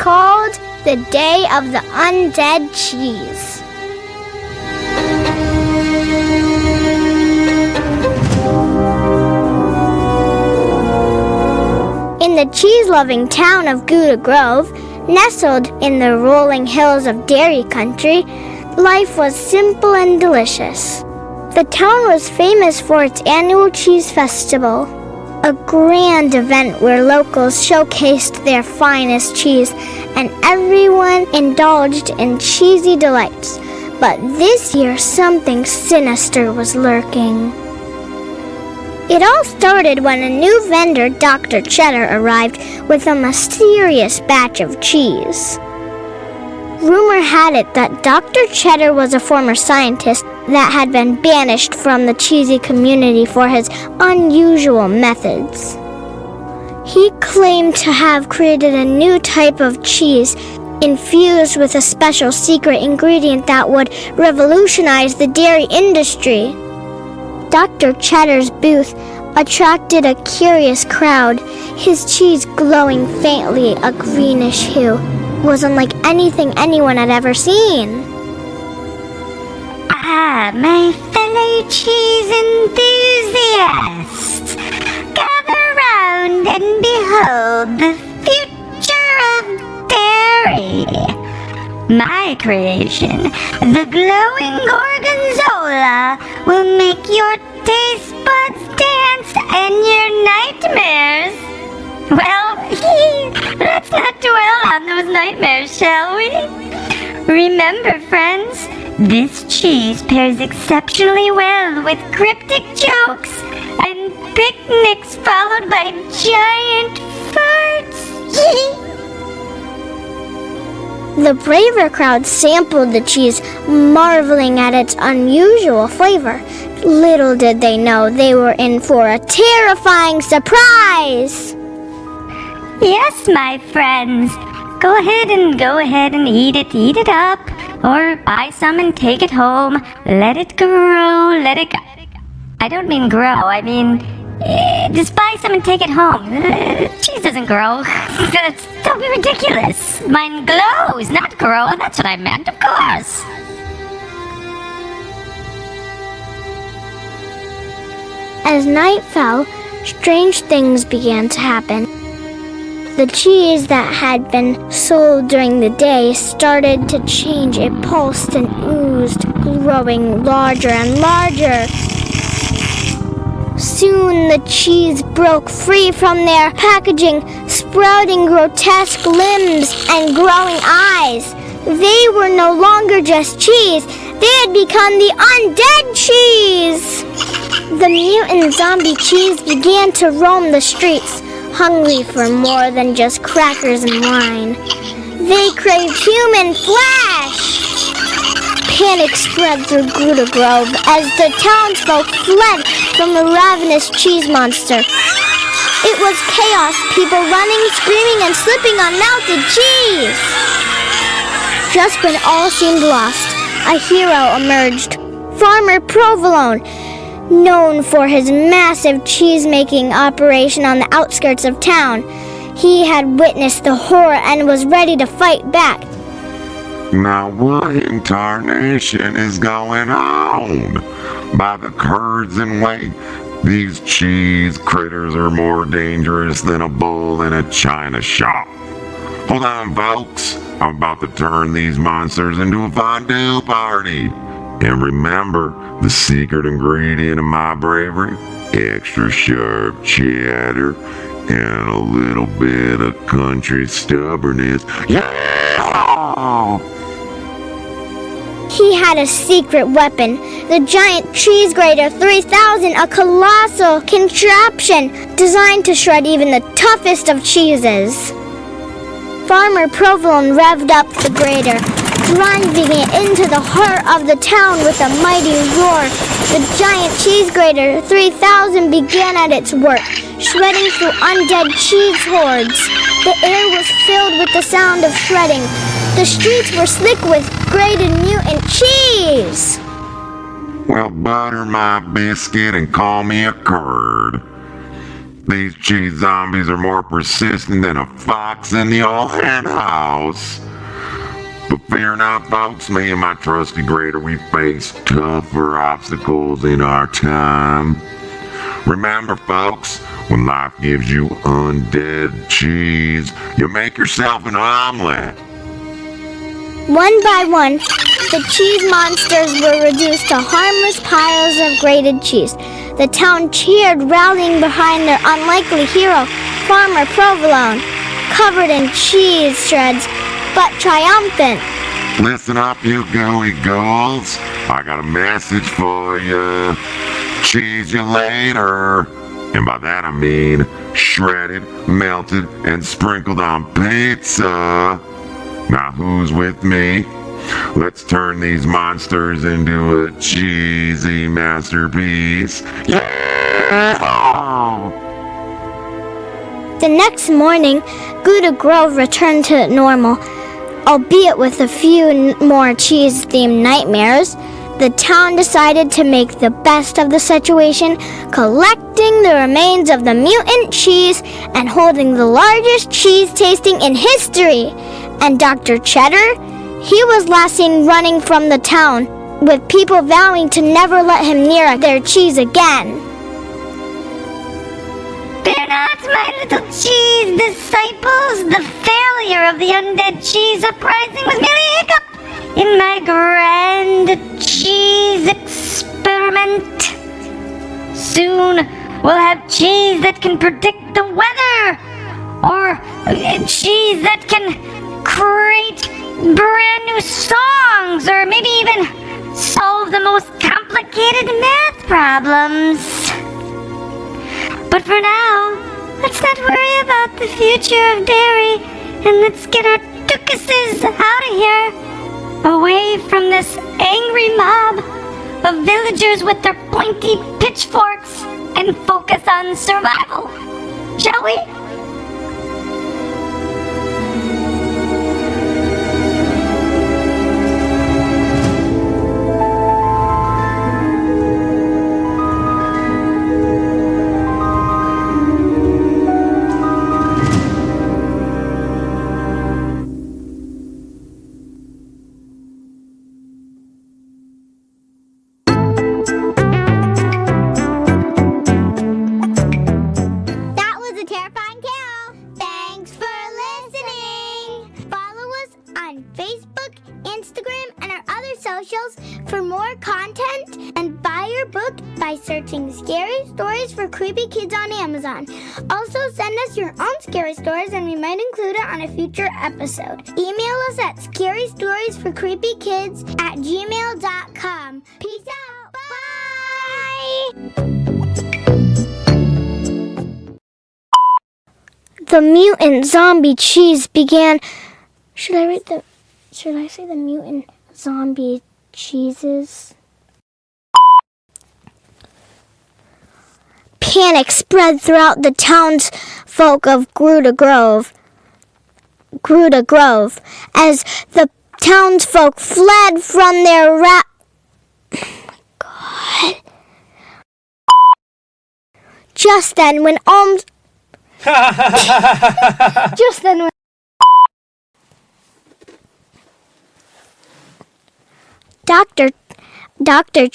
called the Day of the Undead Cheese. In the cheese-loving town of Gouda Grove, nestled in the rolling hills of dairy country, life was simple and delicious. The town was famous for its annual cheese festival, a grand event where locals showcased their finest cheese and everyone indulged in cheesy delights. But this year, something sinister was lurking. It all started when a new vendor, Dr. Cheddar, arrived with a mysterious batch of cheese. Rumor had it that Dr. Cheddar was a former scientist that had been banished from the cheesy community for his unusual methods. He claimed to have created a new type of cheese infused with a special secret ingredient that would revolutionize the dairy industry. Dr. Cheddar's booth attracted a curious crowd. His cheese, glowing faintly a greenish hue, was unlike anything anyone had ever seen. Ah, my fellow cheese enthusiasts, gather round and behold the future of dairy. My creation, the glowing gorgonzola, will make your taste buds dance and your nightmares. Well, let's not dwell on those nightmares, shall we? Remember, friends, this cheese pairs exceptionally well with cryptic jokes and picnics followed by giant farts. The braver crowd sampled the cheese, marveling at its unusual flavor. Little did they know they were in for a terrifying surprise. Yes, my friends. Go ahead and eat it up. Or buy some and take it home. Let it grow, let it go. I don't mean grow, I mean, just buy some and take it home. Cheese doesn't grow. Don't be ridiculous. Mine glows, not grow. That's what I meant, of course. As night fell, strange things began to happen. The cheese that had been sold during the day started to change. It pulsed and oozed, growing larger and larger. Soon the cheese broke free from their packaging, sprouting grotesque limbs and growing eyes. They were no longer just cheese. They had become the Undead Cheese! The mutant zombie cheese began to roam the streets, hungry for more than just crackers and wine. They craved human flesh! Panic spread through Gouda Grove as the townsfolk fled from the ravenous cheese monster. It was chaos, people running, screaming, and slipping on melted cheese! Just when all seemed lost, a hero emerged. Farmer Provolone, known for his massive cheese-making operation on the outskirts of town. He had witnessed the horror and was ready to fight back. Now what in tarnation is going on? By the curds and whey, these cheese critters are more dangerous than a bull in a china shop. Hold on, folks. I'm about to turn these monsters into a fondue party. And remember, the secret ingredient of my bravery? Extra sharp cheddar and a little bit of country stubbornness. Yeah! He had a secret weapon, the giant cheese grater 3000, a colossal contraption designed to shred even the toughest of cheeses. Farmer Provolone revved up the grater, driving it into the heart of the town with a mighty roar. The giant cheese grater 3000 began at its work, shredding through undead cheese hordes. The air was filled with the sound of shredding. The streets were slick with grated mutant cheese. Well, butter my biscuit and call me a curd. These cheese zombies are more persistent than a fox in the old hen house. But fear not, folks, me and my trusty grater, we face tougher obstacles in our time. Remember, folks, when life gives you undead cheese, you make yourself an omelet. One by one, the cheese monsters were reduced to harmless piles of grated cheese. The town cheered, rallying behind their unlikely hero, Farmer Provolone, covered in cheese shreds, but triumphant. Listen up, you gooey ghouls. I got a message for you. Cheese you later. And by that I mean shredded, melted, and sprinkled on pizza. Now who's with me? Let's turn these monsters into a cheesy masterpiece. Yeah! The next morning, Gouda Grove returned to normal, albeit with a few more cheese-themed nightmares. The town decided to make the best of the situation, collecting the remains of the mutant cheese and holding the largest cheese tasting in history. And Dr. Cheddar, he was last seen running from the town, with people vowing to never let him near their cheese again. Fear not, my little cheese disciples. The failure of the Undead Cheese uprising was merely a hiccup in my grand cheese experiment. Soon we'll have cheese that can predict the weather, or cheese that can create brand new songs, or maybe even solve the most complicated math problems. But for now, let's not worry about the future of dairy, and let's get our dookuses out of here, away from this angry mob of villagers with their pointy pitchforks, and focus on survival. Shall we? Facebook, Instagram, and our other socials for more content, and buy your book by searching Scary Stories for Creepy Kids on Amazon. Also, send us your own scary stories and we might include it on a future episode. Email us at scarystoriesforcreepykids@gmail.com. Peace out. Bye! The mutant zombie cheese began... Should I say the mutant zombie cheeses? Panic spread throughout the townsfolk of Gouda Grove as the townsfolk fled from their oh my God. Just then when Dr.